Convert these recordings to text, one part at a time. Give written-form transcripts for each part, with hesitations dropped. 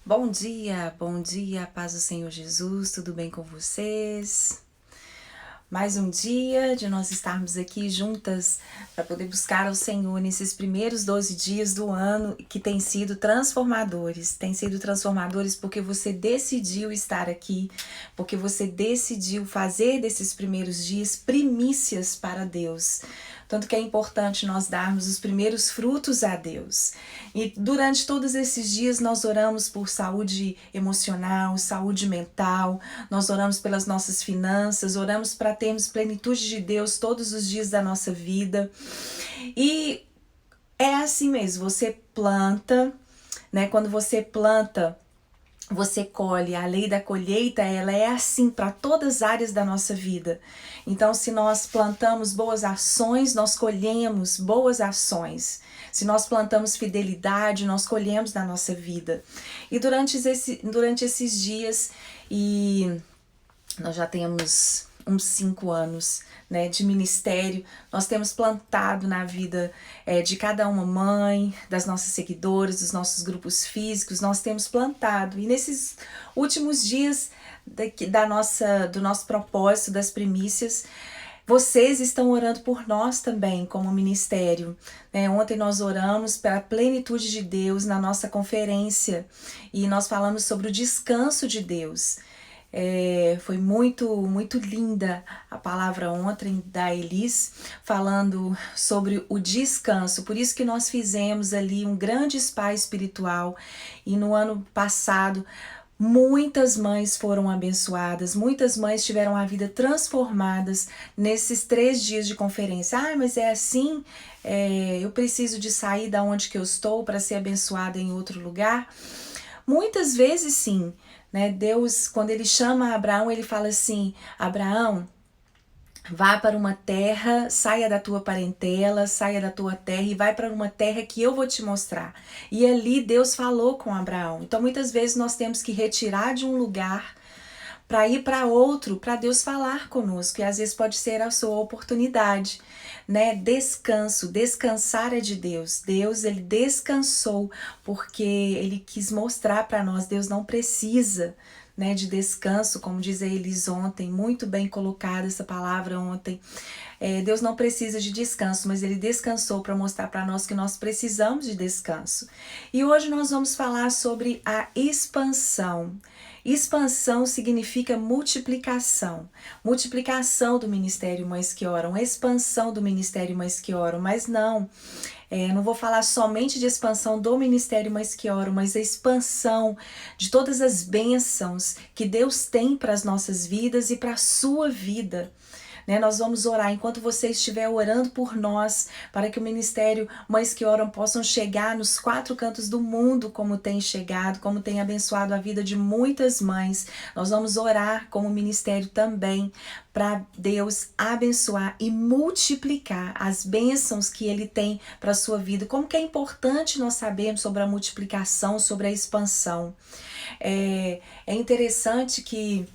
Bom dia, paz do Senhor Jesus, tudo bem com vocês? Mais um dia de nós estarmos aqui juntas para poder buscar ao Senhor nesses primeiros 12 dias do ano que têm sido transformadores. Têm sido transformadores porque você decidiu estar aqui, porque você decidiu fazer desses primeiros dias primícias para Deus. Tanto que é importante nós darmos os primeiros frutos a Deus. E durante todos esses dias nós oramos por saúde emocional, saúde mental, nós oramos pelas nossas finanças, oramos para termos plenitude de Deus todos os dias da nossa vida. E é assim mesmo, você planta, né? Quando você planta, você colhe. A lei da colheita, ela é assim para todas as áreas da nossa vida. Então, se nós plantamos boas ações, nós colhemos boas ações. Se nós plantamos fidelidade, nós colhemos na nossa vida. E durante esses dias, e nós já temos uns 5 anos, né, de ministério, nós temos plantado na vida de cada uma mãe, das nossas seguidoras, dos nossos grupos físicos, nós temos plantado. E nesses últimos dias do nosso propósito das primícias, vocês estão orando por nós também, como ministério. Ontem nós oramos pela plenitude de Deus na nossa conferência e nós falamos sobre o descanso de Deus. Foi muito linda a palavra ontem da Elis, falando sobre o descanso. Por isso que nós fizemos ali um grande spa espiritual. E no ano passado, muitas mães foram abençoadas, muitas mães tiveram a vida transformadas nesses 3 dias de conferência. Mas é assim, eu preciso de sair da onde que eu estou para ser abençoada em outro lugar? Muitas vezes sim. Deus, quando ele chama Abraão, ele fala assim: Abraão, vá para uma terra, saia da tua parentela, saia da tua terra e vai para uma terra que eu vou te mostrar. E ali Deus falou com Abraão. Então muitas vezes nós temos que retirar de um lugar para ir para outro, para Deus falar conosco, e às vezes pode ser a sua oportunidade, Descanso, descansar é de Deus. Deus, ele descansou porque ele quis mostrar para nós. Deus não precisa, de descanso, como diz a Elis ontem, muito bem colocada essa palavra ontem. Deus não precisa de descanso, mas ele descansou para mostrar para nós que nós precisamos de descanso. E hoje nós vamos falar sobre a expansão. Expansão significa multiplicação. Multiplicação do Ministério Mães que Oram, expansão do Ministério Mães que Oram, mas não vou falar somente de expansão do Ministério Mães que Oram, mas a expansão de todas as bênçãos que Deus tem para as nossas vidas e para a sua vida. Nós vamos orar enquanto você estiver orando por nós, para que o Ministério Mães que Oram possam chegar nos 4 cantos do mundo, como tem chegado, como tem abençoado a vida de muitas mães. Nós vamos orar como ministério também, para Deus abençoar e multiplicar as bênçãos que Ele tem para a sua vida. Como que é importante nós sabermos sobre a multiplicação, sobre a expansão. É interessante que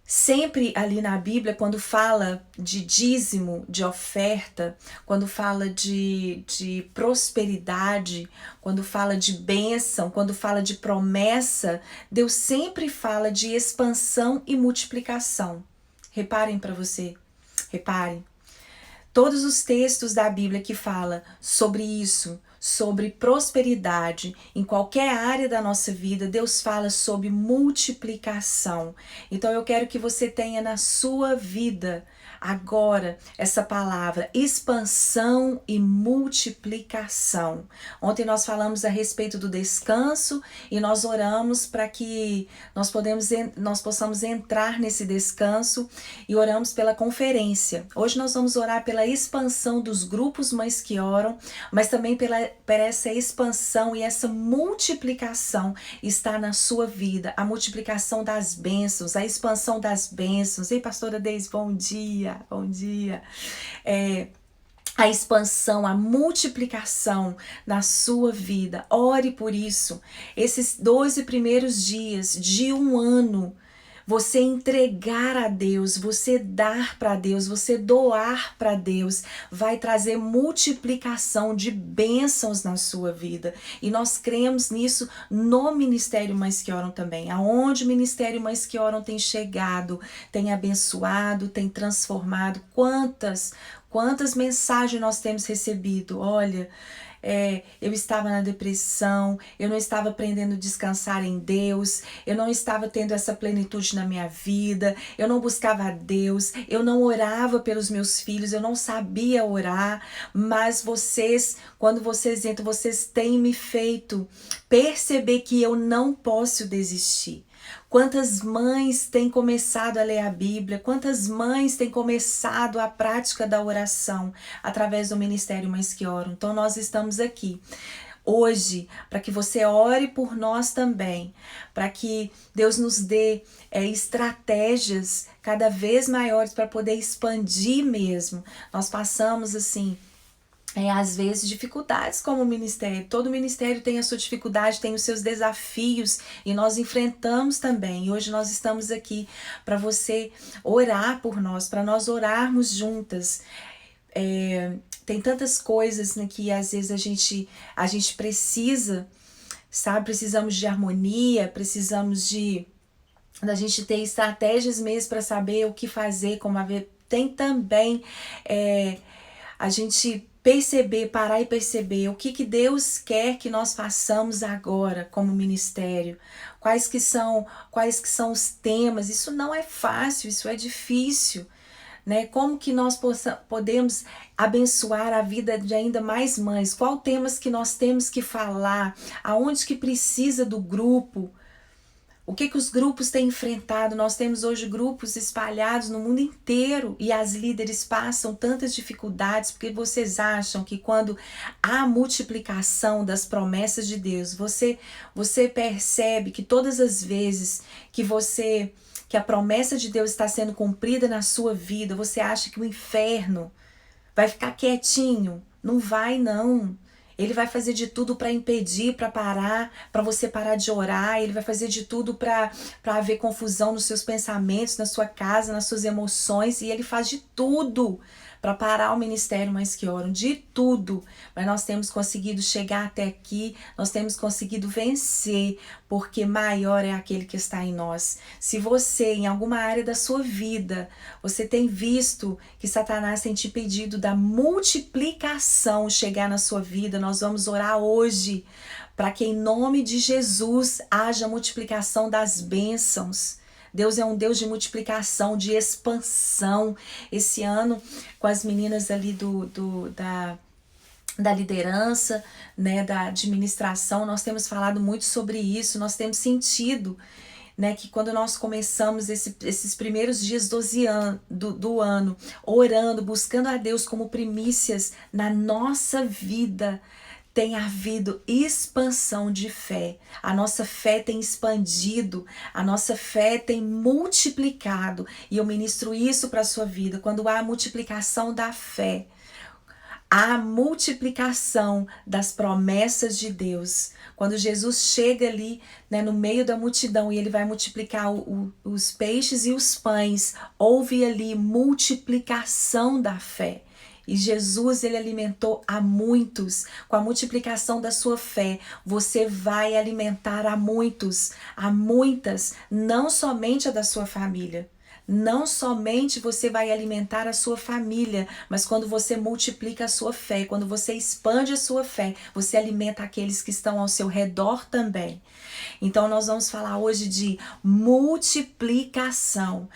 sempre ali na Bíblia, quando fala de dízimo, de oferta, quando fala de prosperidade, quando fala de bênção, quando fala de promessa, Deus sempre fala de expansão e multiplicação. Reparem para você, reparem. Todos os textos da Bíblia que fala sobre isso, sobre prosperidade, em qualquer área da nossa vida, Deus fala sobre multiplicação. Então eu quero que você tenha na sua vida agora essa palavra, expansão e multiplicação. Ontem nós falamos a respeito do descanso e nós oramos para que nós possamos entrar nesse descanso e oramos pela conferência. Hoje nós vamos orar pela expansão dos grupos Mães que Oram, mas também pela essa expansão e essa multiplicação está na sua vida, a multiplicação das bênçãos, a expansão das bênçãos. Ei, pastora Deise, bom dia. A expansão, a multiplicação na sua vida. Ore por isso. Esses 12 primeiros dias de um ano, Você entregar a Deus, você dar para Deus, você doar para Deus, vai trazer multiplicação de bênçãos na sua vida. E nós cremos nisso no Ministério Mães que Oram também. Aonde o Ministério Mães que Oram tem chegado, tem abençoado, tem transformado. Quantas mensagens nós temos recebido? Olha, eu estava na depressão, eu não estava aprendendo a descansar em Deus, eu não estava tendo essa plenitude na minha vida, eu não buscava a Deus, eu não orava pelos meus filhos, eu não sabia orar, mas vocês, quando vocês entram, vocês têm me feito perceber que eu não posso desistir. Quantas mães têm começado a ler a Bíblia, quantas mães têm começado a prática da oração através do Ministério Mães que Oram. Então nós estamos aqui hoje para que você ore por nós também, para que Deus nos dê estratégias cada vez maiores para poder expandir mesmo. Nós passamos assim, às vezes, dificuldades como ministério. Todo ministério tem a sua dificuldade, tem os seus desafios e nós enfrentamos também. E hoje nós estamos aqui para você orar por nós, para nós orarmos juntas. Tem tantas coisas, né, que às vezes a gente precisa, sabe? Precisamos de harmonia, precisamos da gente ter estratégias mesmo para saber o que fazer, como haver. Tem também a gente parar e perceber o que Deus quer que nós façamos agora como ministério, quais que são os temas. Isso não é fácil, isso é difícil, né? Como que nós podemos abençoar a vida de ainda mais mães? Qual temas que nós temos que falar? Aonde que precisa do grupo? O que os grupos têm enfrentado? Nós temos hoje grupos espalhados no mundo inteiro e as líderes passam tantas dificuldades porque vocês acham que quando há multiplicação das promessas de Deus, você percebe que todas as vezes que a promessa de Deus está sendo cumprida na sua vida, você acha que o inferno vai ficar quietinho? Não vai, não. Ele vai fazer de tudo para impedir, para parar, para você parar de orar. Ele vai fazer de tudo para haver confusão nos seus pensamentos, na sua casa, nas suas emoções. E ele faz de tudo para parar o Ministério Mães que Oram, de tudo. Mas nós temos conseguido chegar até aqui, nós temos conseguido vencer, porque maior é aquele que está em nós. Se você, em alguma área da sua vida, você tem visto que Satanás tem te pedido da multiplicação chegar na sua vida, nós vamos orar hoje para que em nome de Jesus haja multiplicação das bênçãos. Deus é um Deus de multiplicação, de expansão. Esse ano, com as meninas ali da liderança, né, da administração, nós temos falado muito sobre isso, nós temos sentido, né, que quando nós começamos esses primeiros dias do ano, orando, buscando a Deus como primícias na nossa vida, tem havido expansão de fé. A nossa fé tem expandido, a nossa fé tem multiplicado. E eu ministro isso para a sua vida. Quando há a multiplicação da fé, há a multiplicação das promessas de Deus. Quando Jesus chega ali, né, no meio da multidão e ele vai multiplicar os peixes e os pães, houve ali multiplicação da fé. E Jesus, ele alimentou a muitos. Com a multiplicação da sua fé, você vai alimentar a muitos, a muitas, não somente a da sua família. Não somente você vai alimentar a sua família, mas quando você multiplica a sua fé, quando você expande a sua fé, você alimenta aqueles que estão ao seu redor também. Então nós vamos falar hoje de multiplicação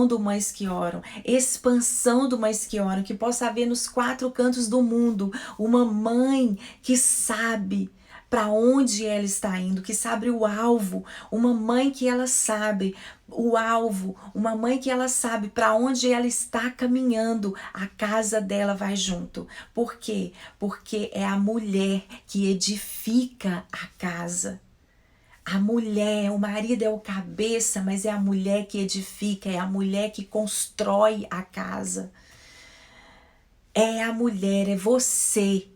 do Mães que Oram, expansão do Mães que Oram, que possa haver nos 4 cantos do mundo uma mãe que sabe para onde ela está indo, que sabe o alvo, uma mãe que ela sabe o alvo, uma mãe que ela sabe para onde ela está caminhando, a casa dela vai junto. Por quê? Porque é a mulher que edifica a casa. A mulher, o marido é o cabeça, mas é a mulher que edifica, é a mulher que constrói a casa. É a mulher, é você.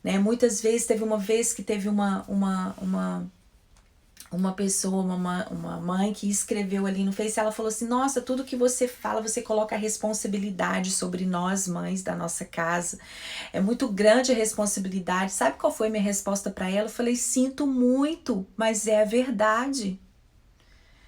Né? Muitas vezes, teve uma vez que teve uma uma pessoa, uma mãe que escreveu ali no Face, ela falou assim, nossa, tudo que você fala, você coloca a responsabilidade sobre nós, mães da nossa casa. É muito grande a responsabilidade. Sabe qual foi a minha resposta para ela? Eu falei, sinto muito, mas é a verdade.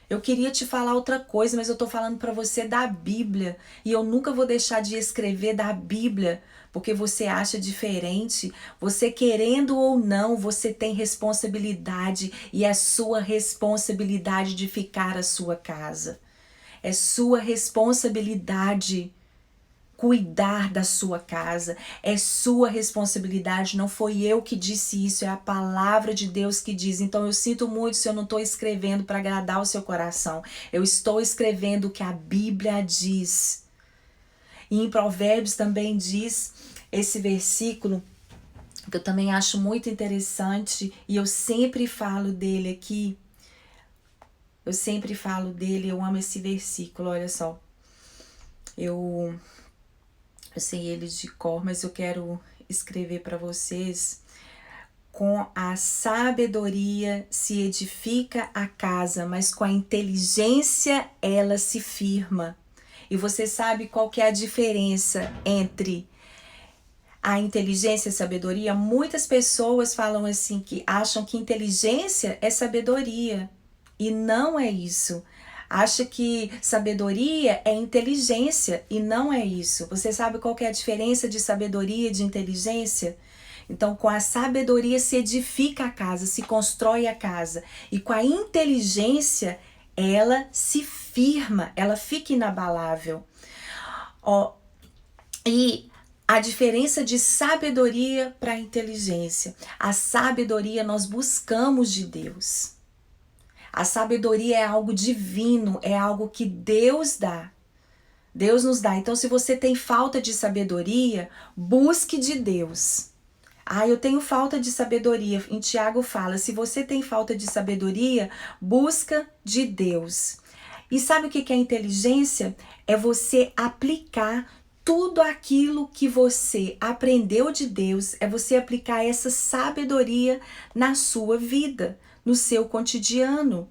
Eu queria te falar outra coisa, mas eu tô falando para você da Bíblia. E eu nunca vou deixar de escrever da Bíblia, porque você acha diferente. Você querendo ou não, você tem responsabilidade. E é sua responsabilidade de ficar a sua casa. É sua responsabilidade cuidar da sua casa. É sua responsabilidade, não foi eu que disse isso, é a palavra de Deus que diz. Então eu sinto muito se eu não estou escrevendo para agradar o seu coração. Eu estou escrevendo o que a Bíblia diz. E em Provérbios também diz esse versículo que eu também acho muito interessante e eu sempre falo dele aqui. Eu sempre falo dele, eu amo esse versículo, olha só. Eu sei ele de cor, mas eu quero escrever para vocês. Com a sabedoria se edifica a casa, mas com a inteligência ela se firma. E você sabe qual que é a diferença entre a inteligência e a sabedoria? Muitas pessoas falam assim que acham que inteligência é sabedoria. E não é isso. Acha que sabedoria é inteligência e não é isso. Você sabe qual que é a diferença de sabedoria e de inteligência? Então, com a sabedoria se edifica a casa, se constrói a casa. E com a inteligência, ela se firma, ela fica inabalável. Ó, e a diferença de sabedoria para inteligência. A sabedoria nós buscamos de Deus. A sabedoria é algo divino, é algo que Deus dá. Deus nos dá. Então, se você tem falta de sabedoria, busque de Deus. Eu tenho falta de sabedoria. Em Tiago fala, se você tem falta de sabedoria, busca de Deus. E sabe o que é inteligência? É você aplicar tudo aquilo que você aprendeu de Deus, é você aplicar essa sabedoria na sua vida, no seu cotidiano.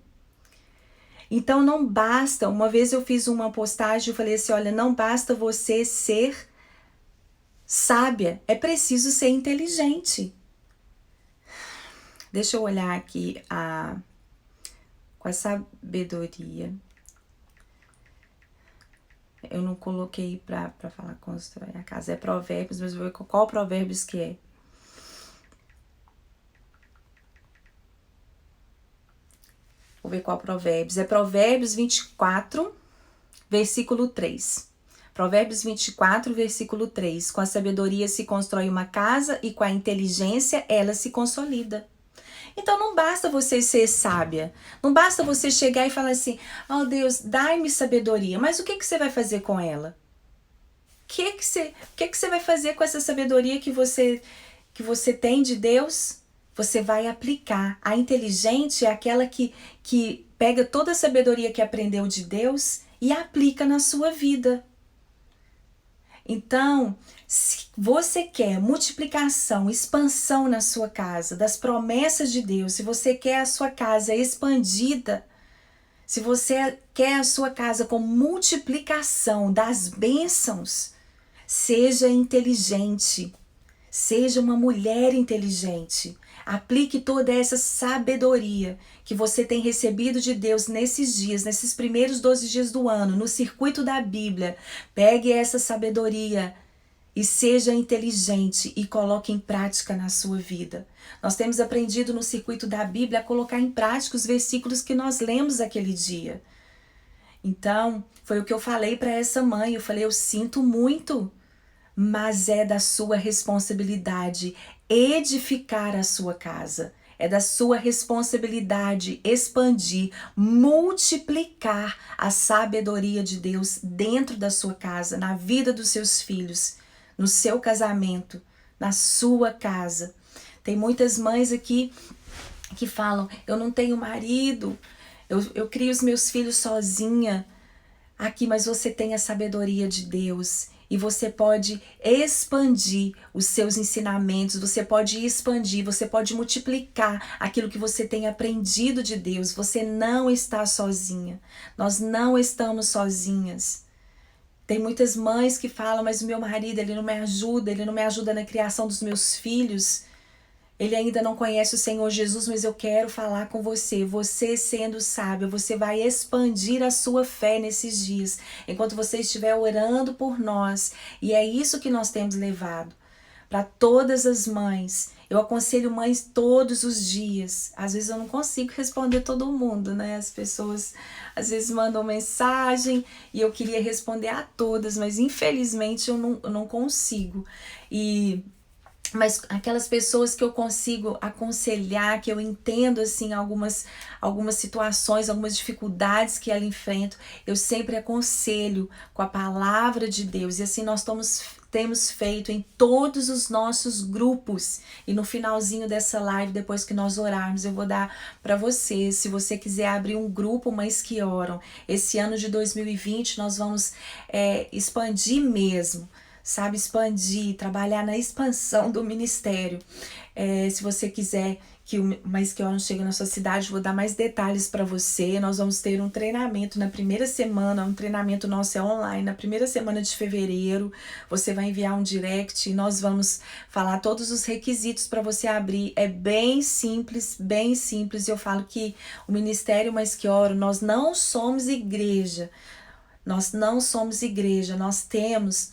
Então não basta, uma vez eu fiz uma postagem, eu falei assim, olha, não basta você ser sábia, é preciso ser inteligente. Deixa eu olhar aqui com a sabedoria. Eu não coloquei pra falar constrói a casa, é Provérbios, mas eu vou ver qual Provérbios que é. Vou ver qual Provérbios. É Provérbios 24, versículo 3. Provérbios 24, versículo 3. Com a sabedoria se constrói uma casa e com a inteligência ela se consolida. Então não basta você ser sábia. Não basta você chegar e falar assim, oh Deus, dai-me sabedoria. Mas o que você vai fazer com ela? O que você vai fazer com essa sabedoria que você tem de Deus? Você vai aplicar. A inteligente é aquela que pega toda a sabedoria que aprendeu de Deus e aplica na sua vida. Então, se você quer multiplicação, expansão na sua casa, das promessas de Deus, se você quer a sua casa expandida, se você quer a sua casa com multiplicação das bênçãos, seja inteligente, seja uma mulher inteligente. Aplique toda essa sabedoria que você tem recebido de Deus nesses dias, nesses primeiros 12 dias do ano, no circuito da Bíblia. Pegue essa sabedoria e seja inteligente e coloque em prática na sua vida. Nós temos aprendido no circuito da Bíblia a colocar em prática os versículos que nós lemos aquele dia. Então, foi o que eu falei para essa mãe. Eu falei, eu sinto muito, mas é da sua responsabilidade edificar a sua casa. É da sua responsabilidade expandir, multiplicar a sabedoria de Deus dentro da sua casa, na vida dos seus filhos, no seu casamento, na sua casa. Tem muitas mães aqui que falam, eu não tenho marido, eu crio os meus filhos sozinha. Aqui, mas você tem a sabedoria de Deus e você pode expandir os seus ensinamentos, você pode expandir, você pode multiplicar aquilo que você tem aprendido de Deus. Você não está sozinha, nós não estamos sozinhas. Tem muitas mães que falam, mas o meu marido, ele não me ajuda na criação dos meus filhos. Ele ainda não conhece o Senhor Jesus, mas eu quero falar com você. Você sendo sábia, você vai expandir a sua fé nesses dias, enquanto você estiver orando por nós. E é isso que nós temos levado para todas as mães. Eu aconselho mães todos os dias. Às vezes eu não consigo responder todo mundo, né? As pessoas às vezes mandam mensagem e eu queria responder a todas, mas infelizmente eu não consigo. Mas aquelas pessoas que eu consigo aconselhar, que eu entendo assim algumas situações, algumas dificuldades que ela enfrenta, eu sempre aconselho com a palavra de Deus. E assim nós temos feito em todos os nossos grupos. E no finalzinho dessa live, depois que nós orarmos, eu vou dar para você, se você quiser abrir um grupo Mães que Oram. Esse ano de 2020 nós vamos expandir mesmo, sabe, expandir, trabalhar na expansão do ministério. Se você quiser que o Mães que Oram chegue na sua cidade, vou dar mais detalhes para você. Nós vamos ter um treinamento na primeira semana, um treinamento nosso é online, na primeira semana de fevereiro. Você vai enviar um direct e nós vamos falar todos os requisitos para você abrir. É bem simples, bem simples. Eu falo que o Ministério Mães que Oram, nós não somos igreja. Nós não somos igreja, nós temos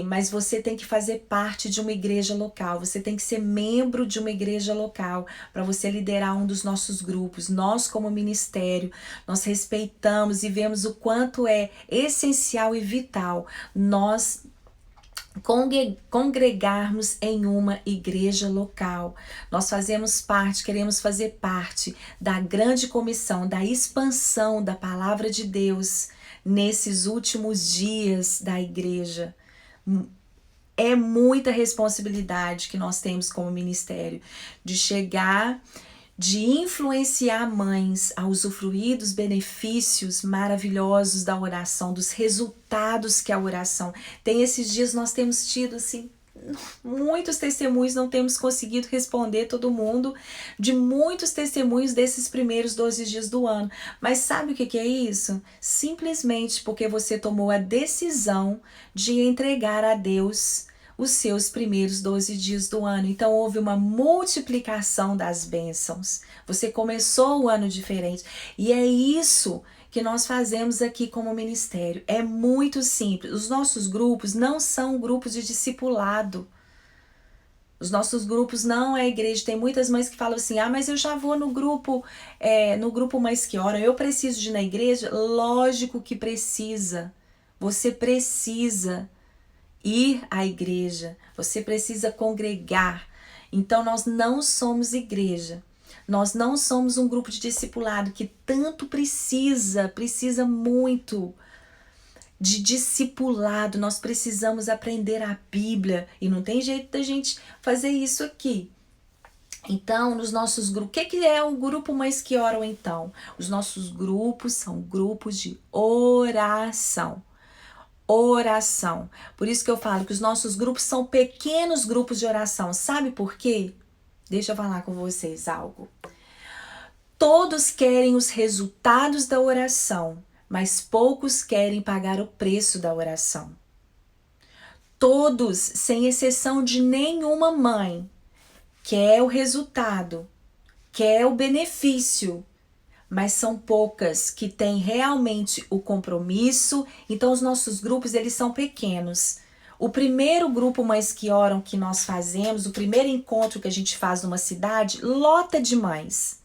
mas você tem que fazer parte de uma igreja local, você tem que ser membro de uma igreja local para você liderar um dos nossos grupos. Nós, como ministério, nós respeitamos e vemos o quanto é essencial e vital nós congregarmos em uma igreja local. Nós queremos fazer parte da grande comissão, da expansão da palavra de Deus nesses últimos dias da igreja. É muita responsabilidade que nós temos como ministério de influenciar mães a usufruir dos benefícios maravilhosos da oração, dos resultados que a oração tem. Esses dias nós temos tido assim muitos testemunhos, não temos conseguido responder todo mundo de muitos testemunhos desses primeiros 12 dias do ano. Mas sabe o que é isso? Simplesmente porque você tomou a decisão de entregar a Deus os seus primeiros 12 dias do ano. Então houve uma multiplicação das bênçãos. Você começou o ano diferente. E é isso que nós fazemos aqui como ministério. É muito simples. Os nossos grupos não são grupos de discipulado. Os nossos grupos não é igreja. Tem muitas mães que falam assim, mas eu já vou no grupo Mães que Oram, eu preciso de ir na igreja? Lógico que precisa. Você precisa ir à igreja. Você precisa congregar. Então nós não somos igreja. Nós não somos um grupo de discipulado que tanto precisa muito de discipulado. Nós precisamos aprender a Bíblia e não tem jeito da gente fazer isso aqui. Então, nos nossos grupos, o que é o grupo Mães que Oram então? Os nossos grupos são grupos de oração. Oração. Por isso que eu falo que os nossos grupos são pequenos grupos de oração. Sabe por quê? Deixa eu falar com vocês algo. Todos querem os resultados da oração, mas poucos querem pagar o preço da oração. Todos, sem exceção de nenhuma mãe, quer o resultado, quer o benefício, mas são poucas que têm realmente o compromisso. Então os nossos grupos, eles são pequenos. O primeiro grupo Mães que Oram que nós fazemos, o primeiro encontro que a gente faz numa cidade, lota de mães.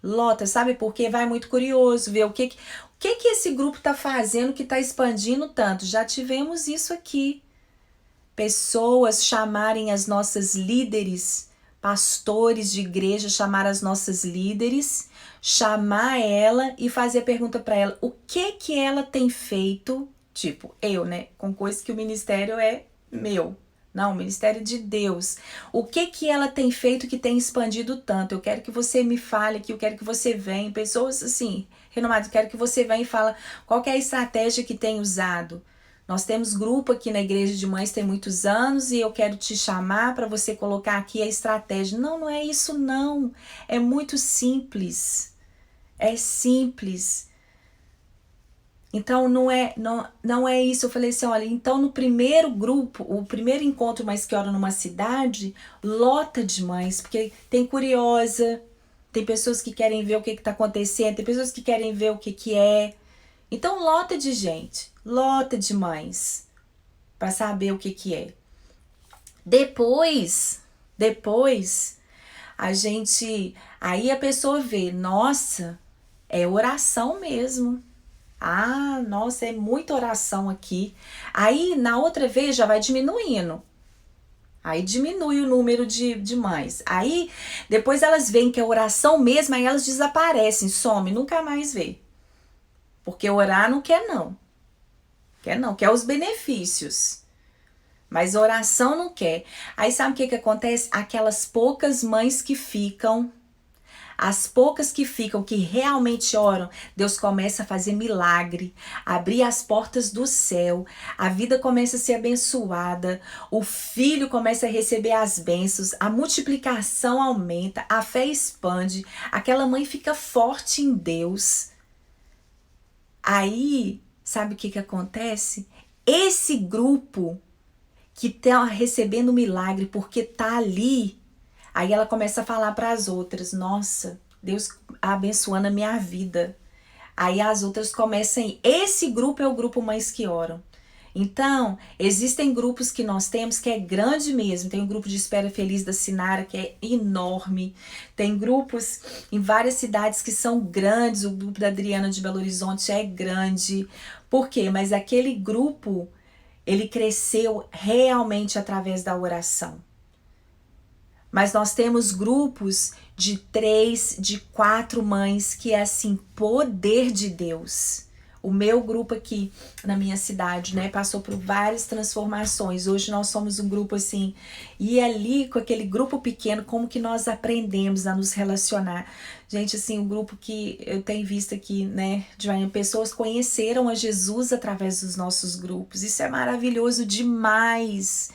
Lota, sabe por quê? Vai muito curioso ver o que esse grupo está fazendo que está expandindo tanto. Já tivemos isso aqui. Pessoas chamarem as nossas líderes, pastores de igreja, chamar as nossas líderes, chamar ela e fazer a pergunta para ela, o que ela tem feito, tipo, eu, né, com coisa que o ministério é meu. Não, o ministério de Deus. O que ela tem feito que tem expandido tanto? Eu quero que você me fale aqui, eu quero que você venha. Pessoas assim, renomadas, eu quero que você venha e fale qual que é a estratégia que tem usado. Nós temos grupo aqui na Igreja de Mães tem muitos anos e eu quero te chamar para você colocar aqui a estratégia. Não, não é isso não. É muito simples. É simples. Então não é isso. Eu falei assim, olha, então no primeiro grupo, o primeiro encontro mais que hora numa cidade, lota de mães, porque tem curiosa, tem pessoas que querem ver o que está acontecendo, tem pessoas que querem ver o que é. Então lota de gente, lota de mães para saber o que é. Depois aí a pessoa vê, nossa, é oração mesmo. Ah, nossa, é muita oração aqui. Aí na outra vez já vai diminuindo. Aí diminui o número de mães. Aí depois elas veem que é oração mesmo, aí elas desaparecem, some, nunca mais vê. Porque orar não quer não. Quer não, quer os benefícios. Mas oração não quer. Aí sabe o que acontece? Aquelas poucas mães que ficam, as poucas que ficam, que realmente oram, Deus começa a fazer milagre, abrir as portas do céu, a vida começa a ser abençoada, o filho começa a receber as bênçãos, a multiplicação aumenta, a fé expande, aquela mãe fica forte em Deus. Aí, sabe o que acontece? Esse grupo que tá recebendo milagre porque tá ali, aí ela começa a falar para as outras, nossa, Deus abençoando a minha vida. Aí as outras começam, esse grupo é o grupo Mães que Oram. Então, existem grupos que nós temos que é grande mesmo. Tem o grupo de Espera Feliz da Sinara, que é enorme. Tem grupos em várias cidades que são grandes. O grupo da Adriana de Belo Horizonte é grande. Por quê? Mas aquele grupo, ele cresceu realmente através da oração. Mas nós temos grupos de 3, de 4 mães, que é assim, poder de Deus. O meu grupo aqui na minha cidade, né, passou por várias transformações. Hoje nós somos um grupo assim, e ali com aquele grupo pequeno, como que nós aprendemos a nos relacionar. Gente, assim, o grupo que eu tenho visto aqui, né, de pessoas conheceram a Jesus através dos nossos grupos. Isso é maravilhoso demais.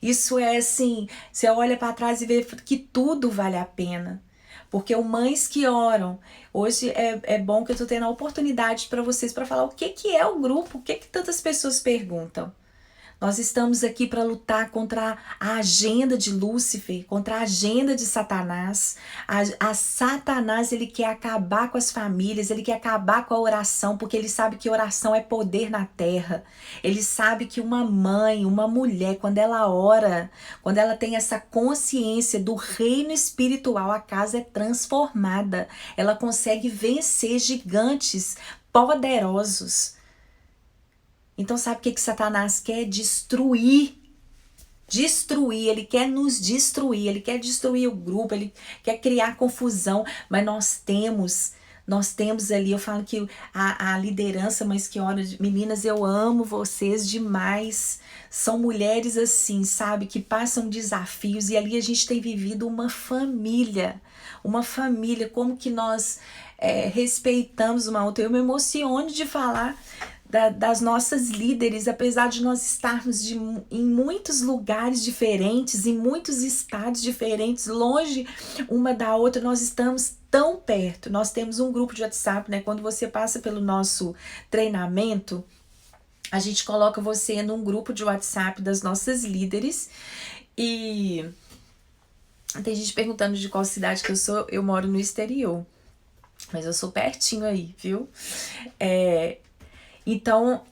Isso é assim, você olha para trás e vê que tudo vale a pena. Porque o Mães que Oram, hoje é bom que eu tô tendo a oportunidade para vocês para falar o que é o grupo, o que tantas pessoas perguntam. Nós estamos aqui para lutar contra a agenda de Lúcifer, contra a agenda de Satanás. A Satanás, ele quer acabar com as famílias, ele quer acabar com a oração, porque ele sabe que oração é poder na terra. Ele sabe que uma mãe, uma mulher, quando ela ora, quando ela tem essa consciência do reino espiritual, a casa é transformada. Ela consegue vencer gigantes poderosos. Então sabe o que Satanás quer? Destruir. Ele quer nos destruir, ele quer destruir o grupo, ele quer criar confusão, mas nós temos ali, eu falo que a liderança, mas que hora, meninas, eu amo vocês demais, são mulheres assim, sabe, que passam desafios e ali a gente tem vivido uma família, como que nós respeitamos uma outra. Eu me emociono de falar das nossas líderes, apesar de nós estarmos em muitos lugares diferentes, em muitos estados diferentes, longe uma da outra, nós estamos tão perto. Nós temos um grupo de WhatsApp, né? Quando você passa pelo nosso treinamento, a gente coloca você num grupo de WhatsApp das nossas líderes e tem gente perguntando de qual cidade que eu sou. Eu moro no exterior, mas eu sou pertinho aí, viu? Então,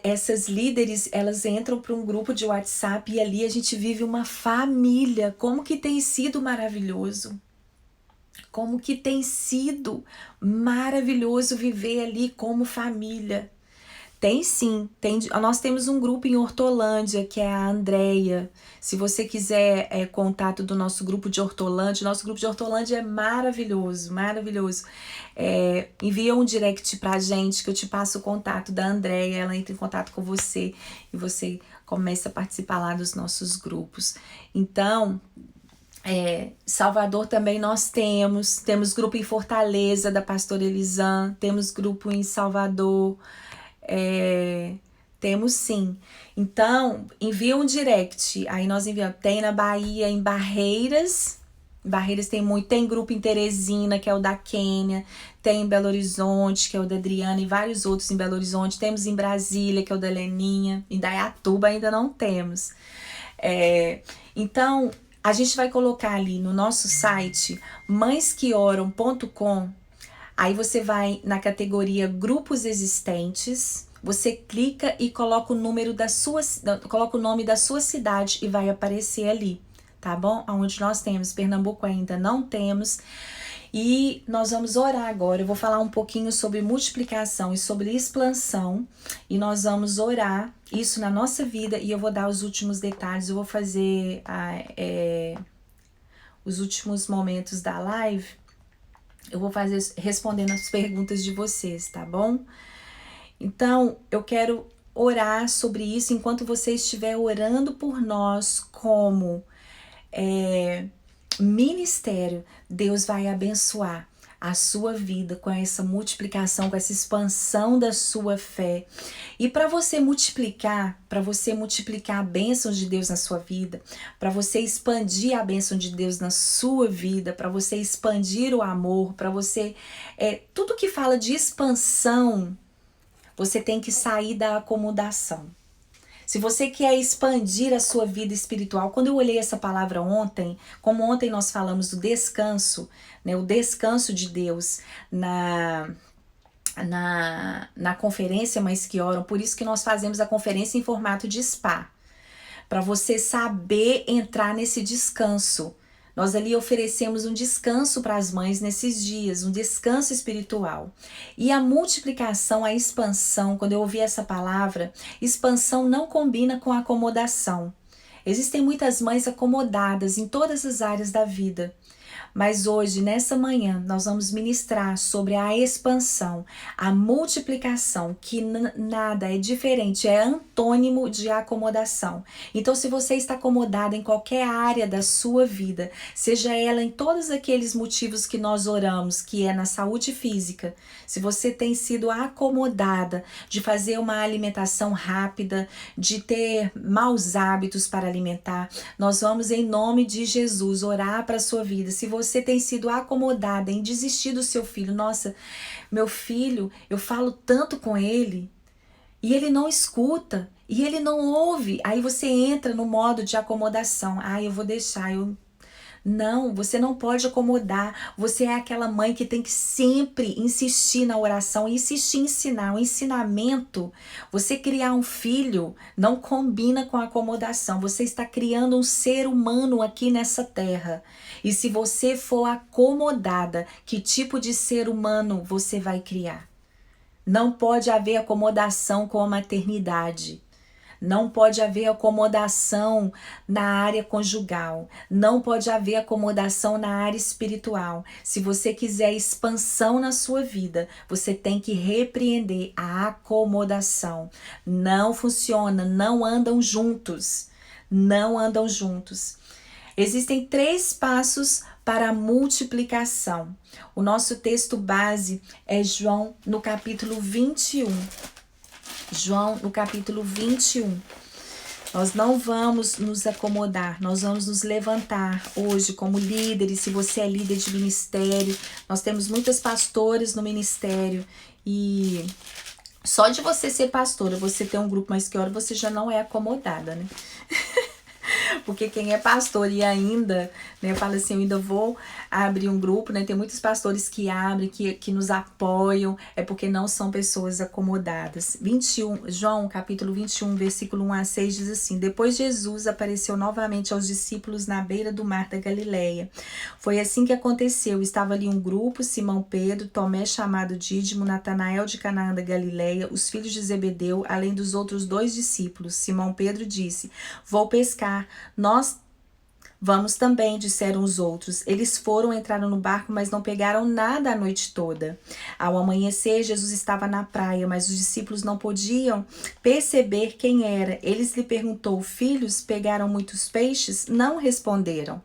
essas líderes, elas entram para um grupo de WhatsApp e ali a gente vive uma família. Como que tem sido maravilhoso. Como que tem sido maravilhoso viver ali como família. Tem sim, nós temos um grupo em Hortolândia, que é a Andréia. Se você quiser contato do nosso grupo de Hortolândia, nosso grupo de Hortolândia é maravilhoso, maravilhoso. Envia um direct pra gente que eu te passo o contato da Andréia, ela entra em contato com você e você começa a participar lá dos nossos grupos. Então, Salvador também nós temos grupo em Fortaleza da pastora Elisan, temos grupo em Salvador, Temos sim. Então, envia um direct. Aí nós enviamos. Tem na Bahia, em Barreiras. Barreiras tem muito. Tem grupo em Teresina, que é o da Quênia. Tem em Belo Horizonte, que é o da Adriana. E vários outros em Belo Horizonte. Temos em Brasília, que é o da Leninha. Em Dayatuba ainda não temos. Então, a gente vai colocar ali no nosso site mãesqueoram.com. Aí você vai na categoria grupos existentes, você clica e coloca o número coloca o nome da sua cidade e vai aparecer ali, tá bom? Onde nós temos, Pernambuco ainda não temos. E nós vamos orar agora. Eu vou falar um pouquinho sobre multiplicação e sobre expansão. E nós vamos orar isso na nossa vida. E eu vou dar os últimos detalhes. Eu vou fazer os últimos momentos da live. Eu vou fazer respondendo as perguntas de vocês, tá bom? Então, eu quero orar sobre isso enquanto você estiver orando por nós como ministério. Deus vai abençoar a sua vida com essa multiplicação, com essa expansão da sua fé. E para você multiplicar a bênção de Deus na sua vida, para você expandir a bênção de Deus na sua vida, para você expandir o amor, para você... tudo que fala de expansão, você tem que sair da acomodação. Se você quer expandir a sua vida espiritual, quando eu olhei essa palavra ontem, como ontem nós falamos do descanso, né, o descanso de Deus na conferência Mães que Oram, por isso que nós fazemos a conferência em formato de spa, para você saber entrar nesse descanso. Nós ali oferecemos um descanso para as mães nesses dias, um descanso espiritual. E a multiplicação, a expansão, quando eu ouvi essa palavra, expansão não combina com acomodação. Existem muitas mães acomodadas em todas as áreas da vida. Mas hoje, nessa manhã, nós vamos ministrar sobre a expansão, a multiplicação, que nada é diferente, é antônimo de acomodação. Então, se você está acomodada em qualquer área da sua vida, seja ela em todos aqueles motivos que nós oramos, que é na saúde física, se você tem sido acomodada de fazer uma alimentação rápida, de ter maus hábitos para alimentar, nós vamos, em nome de Jesus, orar para a sua vida. Se você tem sido acomodada em desistir do seu filho, nossa, meu filho, eu falo tanto com ele e ele não escuta e ele não ouve. Aí você entra no modo de acomodação. Eu vou deixar, Não, você não pode acomodar. Você é aquela mãe que tem que sempre insistir na oração, insistir em ensinar. O ensinamento, você criar um filho não combina com a acomodação. Você está criando um ser humano aqui nessa terra. E se você for acomodada, que tipo de ser humano você vai criar? Não pode haver acomodação com a maternidade. Não pode haver acomodação na área conjugal. Não pode haver acomodação na área espiritual. Se você quiser expansão na sua vida, você tem que repreender a acomodação. Não funciona, não andam juntos. Não andam juntos. Existem 3 passos para a multiplicação. O nosso texto base é João no capítulo 21. João no capítulo 21. Nós não vamos nos acomodar, nós vamos nos levantar hoje como líderes. Se você é líder de ministério, nós temos muitas pastoras no ministério e só de você ser pastora, você ter um grupo mais que hora, você já não é acomodada, né? Porque quem é pastor e ainda, né, fala assim, eu ainda vou abrir um grupo, né? Tem muitos pastores que abrem, que nos apoiam, é porque não são pessoas acomodadas. João, capítulo 21, versículo 1 a 6 diz assim: Depois Jesus apareceu novamente aos discípulos na beira do mar da Galileia. Foi assim que aconteceu. Estava ali um grupo, Simão Pedro, Tomé chamado Dídimo, Natanael de Canaã da Galileia, os filhos de Zebedeu, além dos outros 2 discípulos. Simão Pedro disse: Vou pescar. Nós vamos também, disseram os outros. Eles foram, entraram no barco, mas não pegaram nada a noite toda. Ao amanhecer, Jesus estava na praia, mas os discípulos não podiam perceber quem era. Eles lhe perguntou: Filhos, pegaram muitos peixes? Não responderam.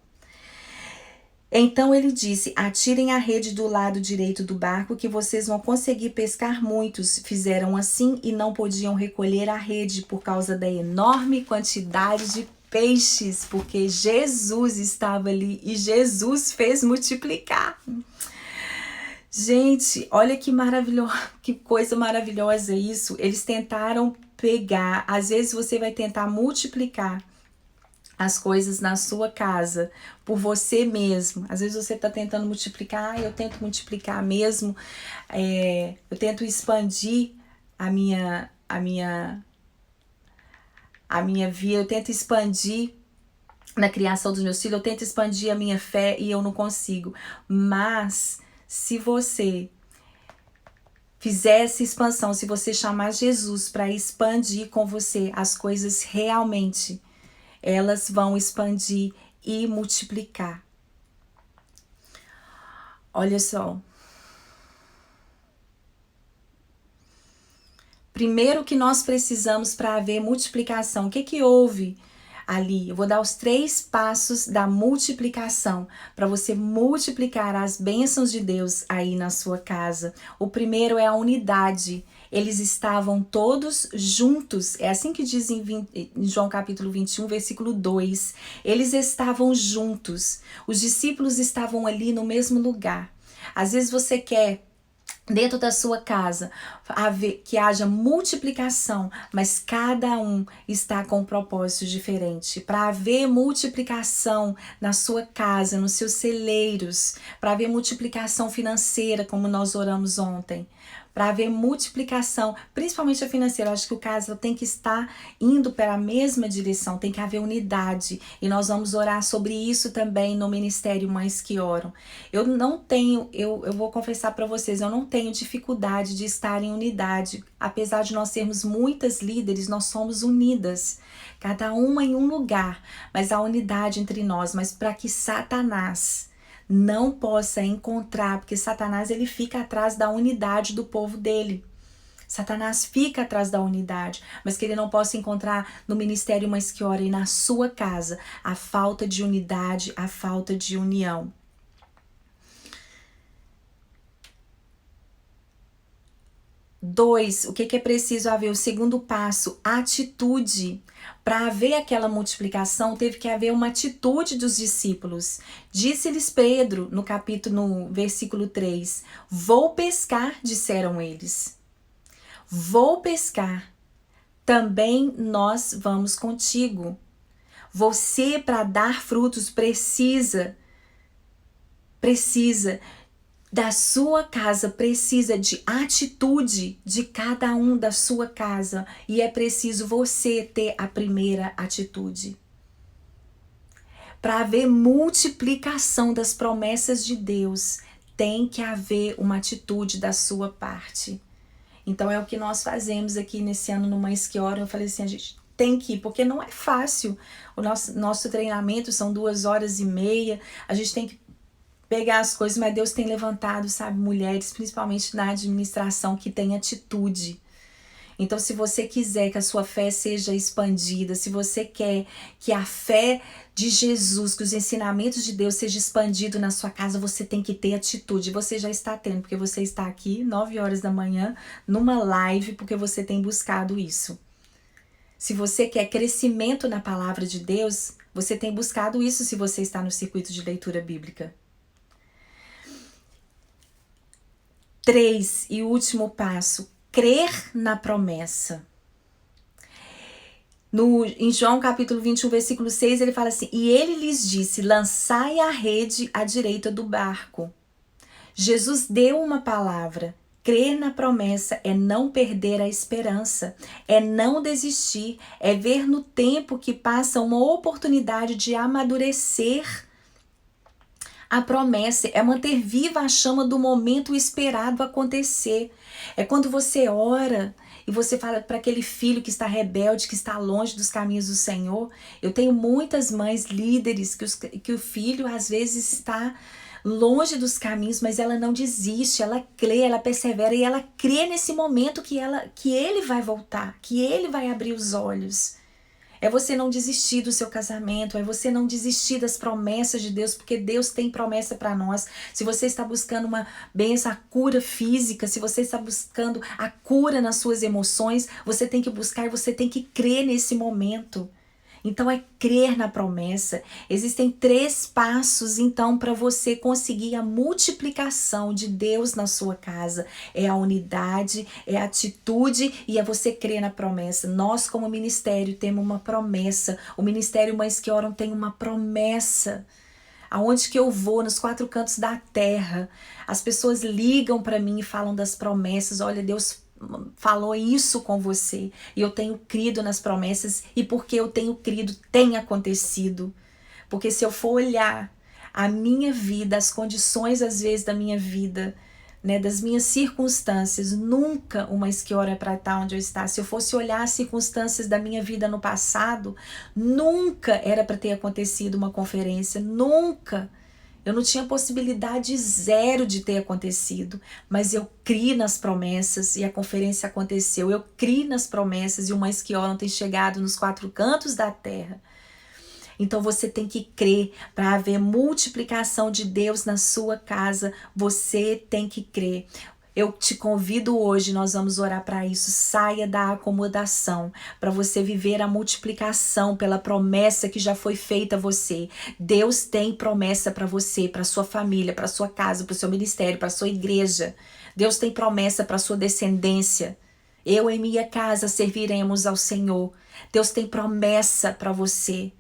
Então ele disse: atirem a rede do lado direito do barco que vocês vão conseguir pescar. Muitos fizeram assim e não podiam recolher a rede por causa da enorme quantidade de peixes, porque Jesus estava ali e Jesus fez multiplicar. Gente, olha que maravilhoso, que coisa maravilhosa isso. Eles tentaram pegar, às vezes você vai tentar multiplicar as coisas na sua casa por você mesmo. Às vezes você está tentando multiplicar, eu tento multiplicar mesmo, eu tento expandir a minha vida, eu tento expandir na criação dos meus filhos, eu tento expandir a minha fé e eu não consigo. Mas se você fizer essa expansão, se você chamar Jesus para expandir com você as coisas realmente, elas vão expandir e multiplicar. Olha só. Primeiro que nós precisamos para haver multiplicação. O que houve ali? Eu vou dar os 3 passos da multiplicação para você multiplicar as bênçãos de Deus aí na sua casa. O primeiro é a unidade. Eles estavam todos juntos. É assim que diz em João capítulo 21, versículo 2. Eles estavam juntos. Os discípulos estavam ali no mesmo lugar. Às vezes você quer, dentro da sua casa, que haja multiplicação, mas cada um está com um propósito diferente. Para haver multiplicação na sua casa, nos seus celeiros, para haver multiplicação financeira, como nós oramos ontem, para haver multiplicação, principalmente a financeira. Eu acho que o casal tem que estar indo para a mesma direção, tem que haver unidade. E nós vamos orar sobre isso também no Ministério Mães que Oram. Eu vou confessar para vocês, eu não tenho dificuldade de estar em unidade. Apesar de nós sermos muitas líderes, nós somos unidas. Cada uma em um lugar, mas há unidade entre nós. Mas para que Satanás não possa encontrar, porque Satanás ele fica atrás da unidade do povo dele. Satanás fica atrás da unidade, mas que ele não possa encontrar no Ministério Mães que Oram e na sua casa a falta de unidade, a falta de união. Dois, o que é preciso haver? O segundo passo, atitude. Para haver aquela multiplicação, teve que haver uma atitude dos discípulos. Disse-lhes Pedro, no versículo 3, vou pescar, disseram eles. Vou pescar. Também nós vamos contigo. Você, para dar frutos, precisa da sua casa, precisa de atitude de cada um da sua casa. E é preciso você ter a primeira atitude. Para haver multiplicação das promessas de Deus, tem que haver uma atitude da sua parte. Então é o que nós fazemos aqui nesse ano no Mães que Oram. Eu falei assim, a gente tem que ir, porque não é fácil. O nosso treinamento são 2h30, a gente tem que pegar as coisas, mas Deus tem levantado, sabe, mulheres, principalmente na administração, que tem atitude. Então, se você quiser que a sua fé seja expandida, se você quer que a fé de Jesus, que os ensinamentos de Deus sejam expandidos na sua casa, você tem que ter atitude. Você já está tendo, porque você está aqui 9h da manhã, numa live, porque você tem buscado isso. Se você quer crescimento na palavra de Deus, você tem buscado isso se você está no circuito de leitura bíblica. 3, e último passo, crer na promessa. Em João capítulo 21, versículo 6, ele fala assim, e ele lhes disse, lançai a rede à direita do barco. Jesus deu uma palavra. Crer na promessa é não perder a esperança, é não desistir, é ver no tempo que passa uma oportunidade de amadurecer a promessa, é manter viva a chama do momento esperado acontecer. É quando você ora e você fala para aquele filho que está rebelde, que está longe dos caminhos do Senhor. Eu tenho muitas mães líderes que o filho às vezes está longe dos caminhos, mas ela não desiste, ela crê, ela persevera e ela crê nesse momento que ele vai voltar, que ele vai abrir os olhos. É você não desistir do seu casamento, é você não desistir das promessas de Deus, porque Deus tem promessa para nós. Se você está buscando uma bênção, a cura física, se você está buscando a cura nas suas emoções, você tem que buscar e você tem que crer nesse momento. Então é crer na promessa. Existem 3 passos então para você conseguir a multiplicação de Deus na sua casa. É a unidade, é a atitude e é você crer na promessa. Nós como ministério temos uma promessa. O Ministério Mães que Oram tem uma promessa. Aonde que eu vou, nos 4 cantos da terra, as pessoas ligam para mim e falam das promessas. Olha, Deus falou isso com você e eu tenho crido nas promessas, e porque eu tenho crido tem acontecido. Porque se eu for olhar a minha vida, as condições às vezes da minha vida, né, das minhas circunstâncias, nunca uma que ora para estar onde eu está. Se eu fosse olhar as circunstâncias da minha vida no passado, nunca era para ter acontecido uma conferência, nunca. Eu não tinha possibilidade zero de ter acontecido, mas eu criei nas promessas e a conferência aconteceu. Eu criei nas promessas e o Mães que Oram tem chegado nos 4 cantos da terra. Então você tem que crer para haver multiplicação de Deus na sua casa. Você tem que crer. Eu te convido hoje, nós vamos orar para isso. Saia da acomodação, para você viver a multiplicação pela promessa que já foi feita a você. Deus tem promessa para você, para sua família, para sua casa, para o seu ministério, para sua igreja. Deus tem promessa para sua descendência. Eu e minha casa serviremos ao Senhor. Deus tem promessa para você.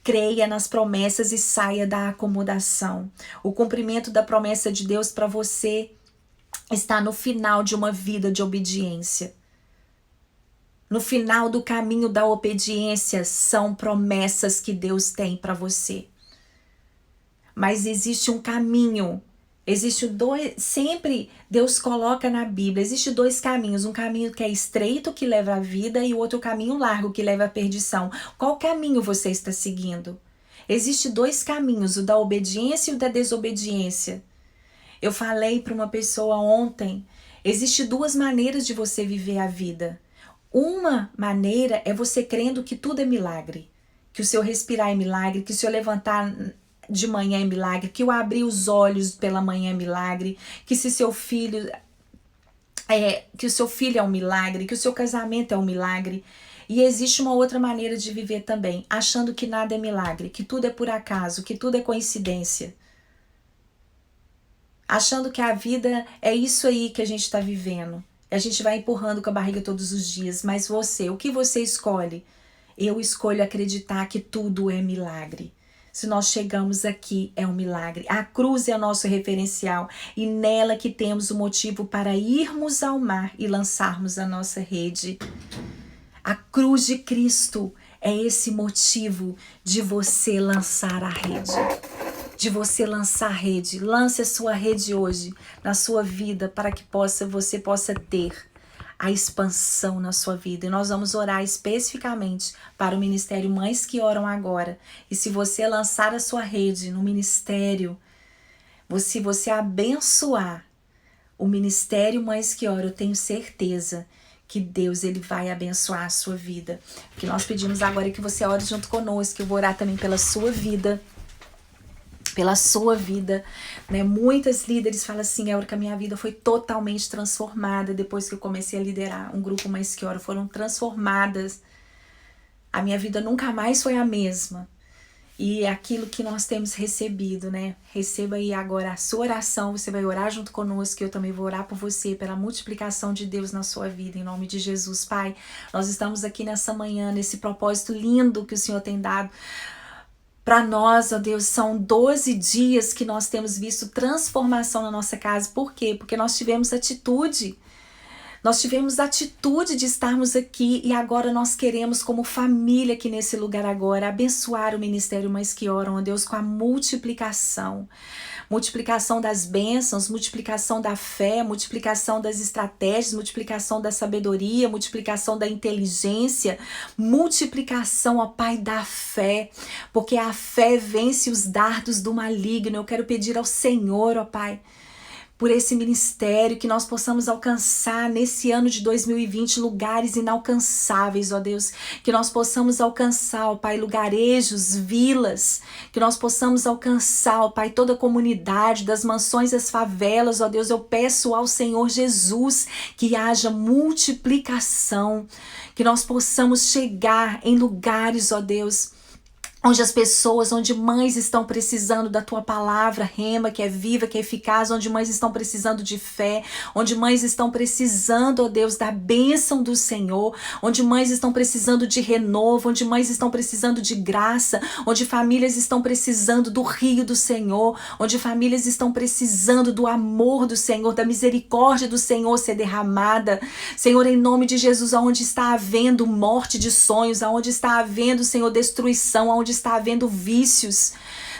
Creia nas promessas e saia da acomodação. O cumprimento da promessa de Deus para você está no final de uma vida de obediência. No final do caminho da obediência são promessas que Deus tem para você. Mas existe um caminho. Sempre Deus coloca na Bíblia, existe 2 caminhos, um caminho que é estreito, que leva à vida, e outro caminho largo, que leva à perdição. Qual caminho você está seguindo? Existe 2 caminhos, o da obediência e o da desobediência. Eu falei para uma pessoa ontem, existe 2 maneiras de você viver a vida. Uma maneira é você crendo que tudo é milagre, que o seu respirar é milagre, que o seu levantar de manhã é milagre, que o abrir os olhos pela manhã é milagre, que se seu filho que o seu filho é um milagre, que o seu casamento é um milagre. E existe uma outra maneira de viver também, achando que nada é milagre, que tudo é por acaso, que tudo é coincidência. Achando que a vida é isso aí que a gente está vivendo. A gente vai empurrando com a barriga todos os dias. Mas você, o que você escolhe? Eu escolho acreditar que tudo é milagre. Se nós chegamos aqui, é um milagre. A cruz é o nosso referencial e nela que temos o motivo para irmos ao mar e lançarmos a nossa rede. A cruz de Cristo é esse motivo de você lançar a rede. De você lançar a rede. Lance a sua rede hoje na sua vida para que você possa ter a expansão na sua vida. E nós vamos orar especificamente para o Ministério Mães que Oram agora. E se você lançar a sua rede no ministério, se você abençoar o Ministério Mães que Oram, eu tenho certeza que Deus ele vai abençoar a sua vida. Que nós pedimos agora que você ore junto conosco, que eu vou orar também pela sua vida. Pela sua vida, né? Muitas líderes falam assim, que a minha vida foi totalmente transformada depois que eu comecei a liderar um grupo Mães que Oram, foram transformadas. A minha vida nunca mais foi a mesma. E é aquilo que nós temos recebido, né? Receba aí agora a sua oração, você vai orar junto conosco, que eu também vou orar por você, pela multiplicação de Deus na sua vida, em nome de Jesus. Pai, nós estamos aqui nessa manhã, nesse propósito lindo que o Senhor tem dado para nós, ó Deus. São 12 dias que nós temos visto transformação na nossa casa. Por quê? Porque nós tivemos atitude. Nós tivemos a atitude de estarmos aqui e agora nós queremos, como família aqui nesse lugar agora, abençoar o Ministério Mães que Oram, ó Deus, com a multiplicação. Multiplicação das bênçãos, multiplicação da fé, multiplicação das estratégias, multiplicação da sabedoria, multiplicação da inteligência, multiplicação, ó Pai, da fé, porque a fé vence os dardos do maligno. Eu quero pedir ao Senhor, ó Pai, por esse ministério, que nós possamos alcançar nesse ano de 2020 lugares inalcançáveis, ó Deus, que nós possamos alcançar, ó Pai, lugarejos, vilas, que nós possamos alcançar, ó Pai, toda a comunidade, das mansões às favelas, ó Deus, eu peço ao Senhor Jesus que haja multiplicação, que nós possamos chegar em lugares, ó Deus, onde as pessoas, onde mães estão precisando da tua palavra, rema, que é viva, que é eficaz, onde mães estão precisando de fé, onde mães estão precisando, ó Deus, da bênção do Senhor, onde mães estão precisando de renovo, onde mães estão precisando de graça, onde famílias estão precisando do rio do Senhor, onde famílias estão precisando do amor do Senhor, da misericórdia do Senhor ser derramada. Senhor, em nome de Jesus, aonde está havendo morte de sonhos, aonde está havendo, Senhor, destruição, aonde está havendo vícios,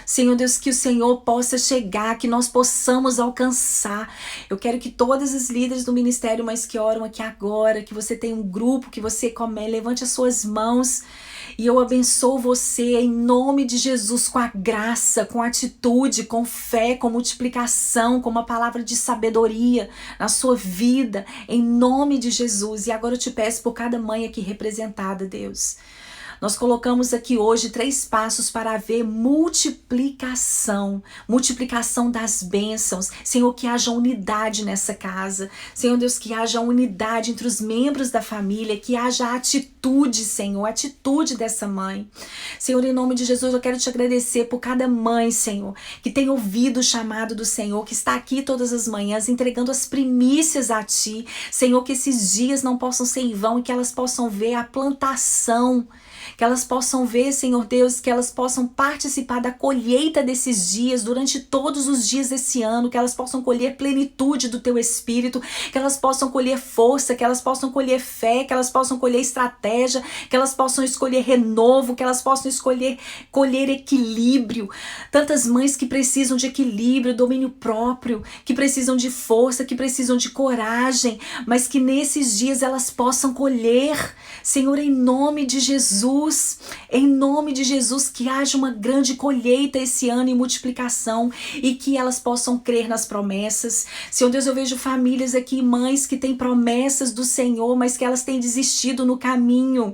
Senhor Deus, que o Senhor possa chegar, que nós possamos alcançar. Eu quero que todas as líderes do ministério Mães que Oram aqui agora, que você tenha um grupo, que você levante as suas mãos e eu abençoo você em nome de Jesus com a graça, com atitude, com fé, com multiplicação, com uma palavra de sabedoria na sua vida, em nome de Jesus. E agora eu te peço por cada mãe aqui representada, Deus. Nós colocamos aqui hoje 3 passos para haver multiplicação das bênçãos. Senhor, que haja unidade nessa casa. Senhor Deus, que haja unidade entre os membros da família, que haja atitude, Senhor, atitude dessa mãe. Senhor, em nome de Jesus, eu quero te agradecer por cada mãe, Senhor, que tem ouvido o chamado do Senhor, que está aqui todas as manhãs entregando as primícias a Ti. Senhor, que esses dias não possam ser em vão e que elas possam ver a plantação, que elas possam ver, Senhor Deus, que elas possam participar da colheita desses dias, durante todos os dias desse ano, que elas possam colher plenitude do Teu Espírito, que elas possam colher força, que elas possam colher fé, que elas possam colher estratégia, que elas possam escolher renovo, que elas possam colher equilíbrio. Tantas mães que precisam de equilíbrio, domínio próprio, que precisam de força, que precisam de coragem, mas que nesses dias elas possam colher, Senhor, em nome de Jesus, que haja uma grande colheita esse ano em multiplicação e que elas possam crer nas promessas. Senhor Deus, eu vejo famílias aqui, mães que têm promessas do Senhor, mas que elas têm desistido no caminho,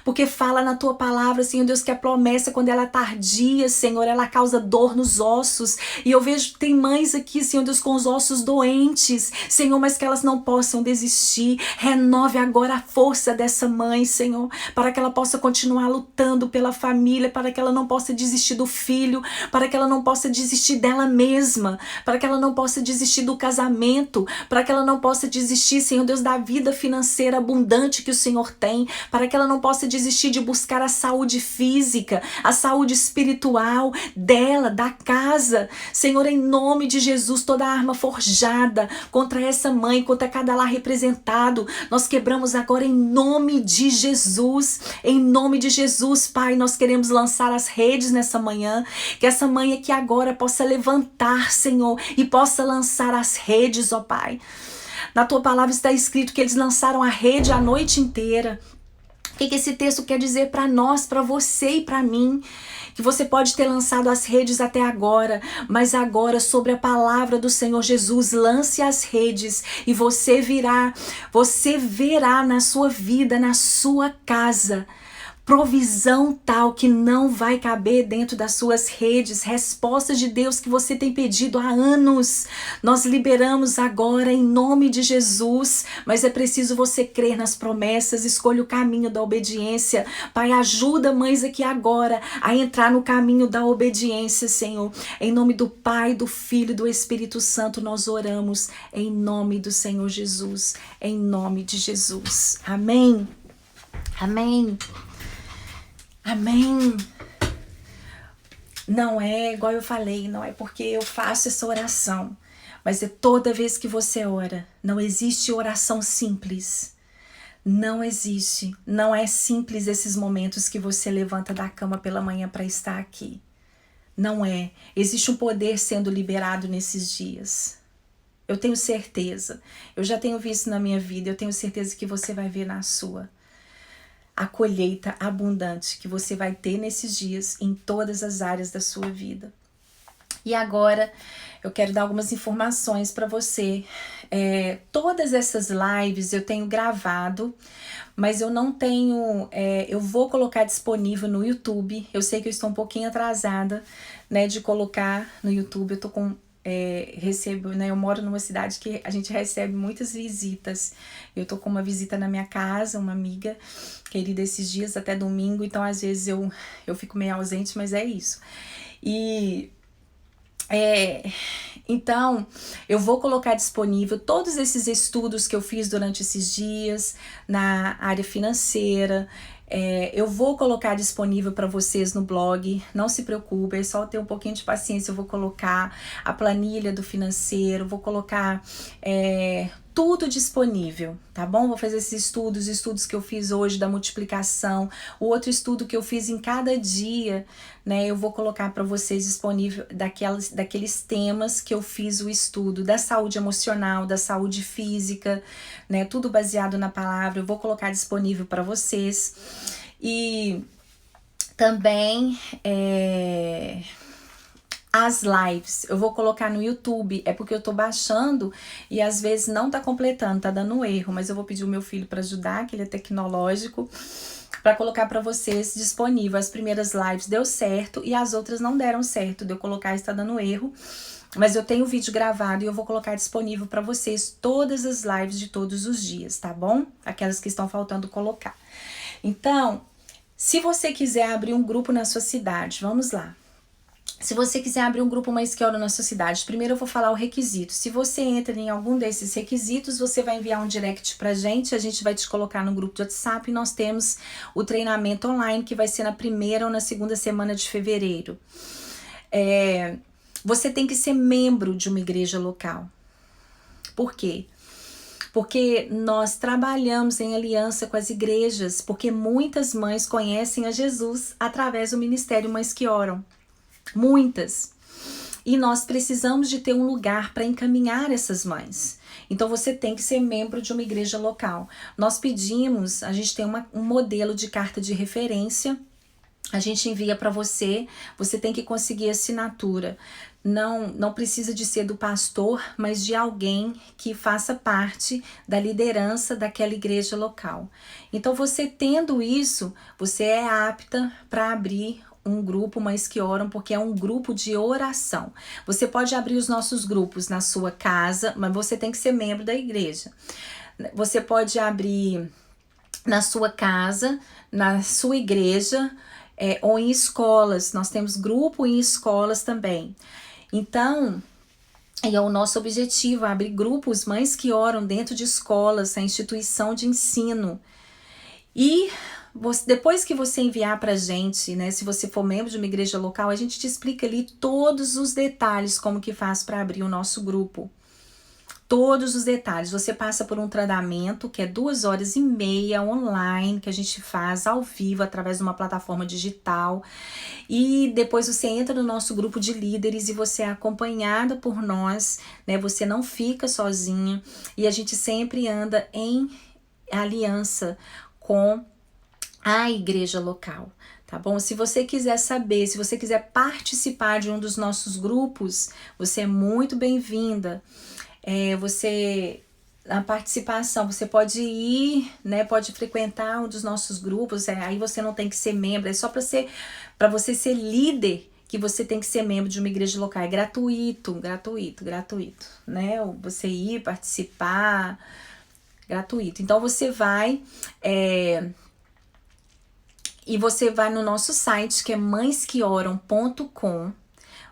porque fala na Tua palavra, Senhor Deus, que a promessa, quando ela é tardia, Senhor, ela causa dor nos ossos, e eu vejo, tem mães aqui, Senhor Deus, com os ossos doentes, Senhor, mas que elas não possam desistir. Renove agora a força dessa mãe, Senhor, para que ela possa continuar lutando pela família, para que ela não possa desistir do filho, para que ela não possa desistir dela mesma, para que ela não possa desistir do casamento, para que ela não possa desistir, Senhor Deus, da vida financeira abundante que o Senhor tem, para que ela não possa desistir de buscar a saúde física, a saúde espiritual dela, da casa. Senhor, em nome de Jesus, toda arma forjada contra essa mãe, contra cada lar representado, nós quebramos agora em nome de Jesus. Em nome de Jesus, Pai, nós queremos lançar as redes nessa manhã, que essa mãe aqui agora possa levantar, Senhor, e possa lançar as redes, ó Pai. Na Tua palavra está escrito que eles lançaram a rede a noite inteira. O que esse texto quer dizer para nós, para você e para mim? Que você pode ter lançado as redes até agora, mas agora, sobre a palavra do Senhor Jesus, lance as redes e você verá na sua vida, na sua casa, provisão tal que não vai caber dentro das suas redes, respostas de Deus que você tem pedido há anos. Nós liberamos agora em nome de Jesus, mas é preciso você crer nas promessas, escolha o caminho da obediência. Pai, ajuda mães aqui agora a entrar no caminho da obediência, Senhor. Em nome do Pai, do Filho e do Espírito Santo nós oramos, em nome do Senhor Jesus, em nome de Jesus. Amém. Amém. Amém. Não é igual eu falei, não é porque eu faço essa oração, mas é toda vez que você ora. Não existe oração simples. Não existe. Não é simples esses momentos que você levanta da cama pela manhã para estar aqui. Não é. Existe um poder sendo liberado nesses dias. Eu tenho certeza. Eu já tenho visto na minha vida, eu tenho certeza que você vai ver na sua. A colheita abundante que você vai ter nesses dias em todas as áreas da sua vida. E agora eu quero dar algumas informações para você. Todas essas lives eu tenho gravado, mas eu não tenho, eu vou colocar disponível no YouTube. Eu sei que eu estou um pouquinho atrasada, né, de colocar no YouTube. Eu tô com, recebo, né, eu moro numa cidade que a gente recebe muitas visitas. Eu tô com uma visita na minha casa, uma amiga querida esses dias, até domingo, então às vezes eu fico meio ausente, mas é isso. Então, eu vou colocar disponível todos esses estudos que eu fiz durante esses dias na área financeira. Eu vou colocar disponível para vocês no blog, não se preocupe, é só ter um pouquinho de paciência. Eu vou colocar a planilha do financeiro, vou colocar tudo disponível, tá bom? Vou fazer esses estudos que eu fiz hoje da multiplicação, o outro estudo que eu fiz em cada dia, né? Eu vou colocar para vocês disponível daqueles temas que eu fiz o estudo, da saúde emocional, da saúde física, né? Tudo baseado na palavra, eu vou colocar disponível para vocês. E também as lives, eu vou colocar no YouTube, é porque eu tô baixando e às vezes não tá completando, tá dando erro, mas eu vou pedir o meu filho para ajudar, que ele é tecnológico, para colocar para vocês disponível. As primeiras lives deu certo e as outras não deram certo, de eu colocar está dando erro, mas eu tenho o vídeo gravado e eu vou colocar disponível para vocês todas as lives de todos os dias, tá bom? Aquelas que estão faltando colocar. Então, se você quiser abrir um grupo na sua cidade, vamos lá. Se você quiser abrir um grupo mais que ora na sua cidade, primeiro eu vou falar o requisito. Se você entra em algum desses requisitos, você vai enviar um direct pra gente, a gente vai te colocar no grupo de WhatsApp e nós temos o treinamento online que vai ser na primeira ou na segunda semana de fevereiro. Você tem que ser membro de uma igreja local. Por quê? Porque nós trabalhamos em aliança com as igrejas, porque muitas mães conhecem a Jesus através do Ministério Mães que Oram. Muitas. E nós precisamos de ter um lugar para encaminhar essas mães. Então você tem que ser membro de uma igreja local. Nós pedimos, a gente tem um modelo de carta de referência, a gente envia para você, você tem que conseguir assinatura. Não precisa de ser do pastor, mas de alguém que faça parte da liderança daquela igreja local. Então você tendo isso, você é apta para abrir um grupo Mães que Oram, porque é um grupo de oração. Você pode abrir os nossos grupos na sua casa, mas você tem que ser membro da igreja. Você pode abrir na sua casa, na sua igreja, ou em escolas. Nós temos grupo em escolas também. Então, é o nosso objetivo, abrir grupos Mães que Oram dentro de escolas, a instituição de ensino. E depois que você enviar pra gente, né, se você for membro de uma igreja local, a gente te explica ali todos os detalhes como que faz para abrir o nosso grupo. Todos os detalhes. Você passa por um tratamento que é 2h30 online, que a gente faz ao vivo através de uma plataforma digital. E depois você entra no nosso grupo de líderes e você é acompanhada por nós, né? Você não fica sozinha e a gente sempre anda em aliança com a igreja local, tá bom? Se você quiser saber, se você quiser participar de um dos nossos grupos, você é muito bem-vinda. A participação, você pode ir, né? Pode frequentar um dos nossos grupos. Aí você não tem que ser membro, é só para você ser líder que você tem que ser membro de uma igreja local. É gratuito, né? Você ir participar, gratuito. Então você vai e você vai no nosso site, que é mãesqueoram.com,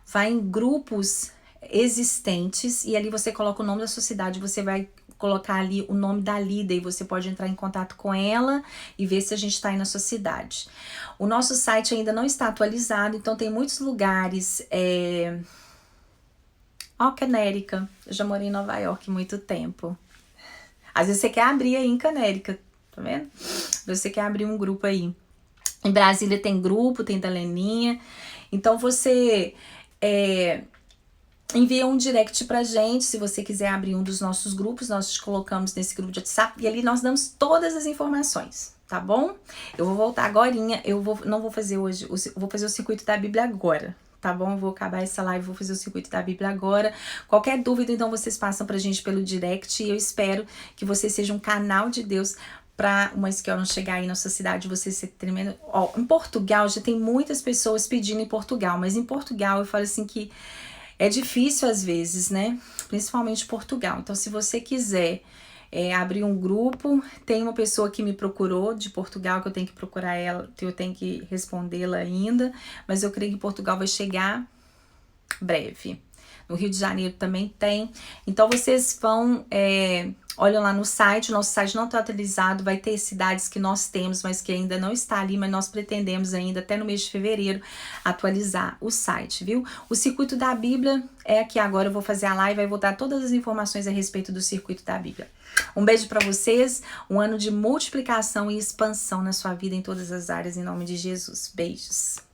vai em grupos existentes e ali você coloca o nome da sua cidade, você vai colocar ali o nome da líder e você pode entrar em contato com ela e ver se a gente está aí na sua cidade. O nosso site ainda não está atualizado, então tem muitos lugares. Canérica, eu já morei em Nova York há muito tempo. Às vezes você quer abrir aí em Canérica, tá vendo? Você quer abrir um grupo aí. Em Brasília tem grupo, tem da Leninha. Então você envia um direct pra gente, se você quiser abrir um dos nossos grupos, nós te colocamos nesse grupo de WhatsApp e ali nós damos todas as informações, tá bom? Eu vou voltar agorinha, não vou fazer hoje, vou fazer o circuito da Bíblia agora, tá bom? Eu vou acabar essa live, vou fazer o circuito da Bíblia agora. Qualquer dúvida, então, vocês passam pra gente pelo direct e eu espero que você seja um canal de Deus para uma Ezequiel não chegar aí na sua cidade, você ser tremendo. Ó, em Portugal já tem muitas pessoas pedindo em Portugal, mas em Portugal eu falo assim que é difícil às vezes, né? Principalmente Portugal. Então, se você quiser abrir um grupo, tem uma pessoa que me procurou de Portugal, que eu tenho que procurar ela, que eu tenho que respondê-la ainda, mas eu creio que Portugal vai chegar breve. No Rio de Janeiro também tem. Então, vocês vão... olham lá no site, o nosso site não está atualizado, vai ter cidades que nós temos, mas que ainda não está ali, mas nós pretendemos ainda, até no mês de fevereiro, atualizar o site, viu? O Circuito da Bíblia é aqui agora, eu vou fazer a live, vai vou dar todas as informações a respeito do Circuito da Bíblia. Um beijo para vocês, um ano de multiplicação e expansão na sua vida em todas as áreas, em nome de Jesus. Beijos!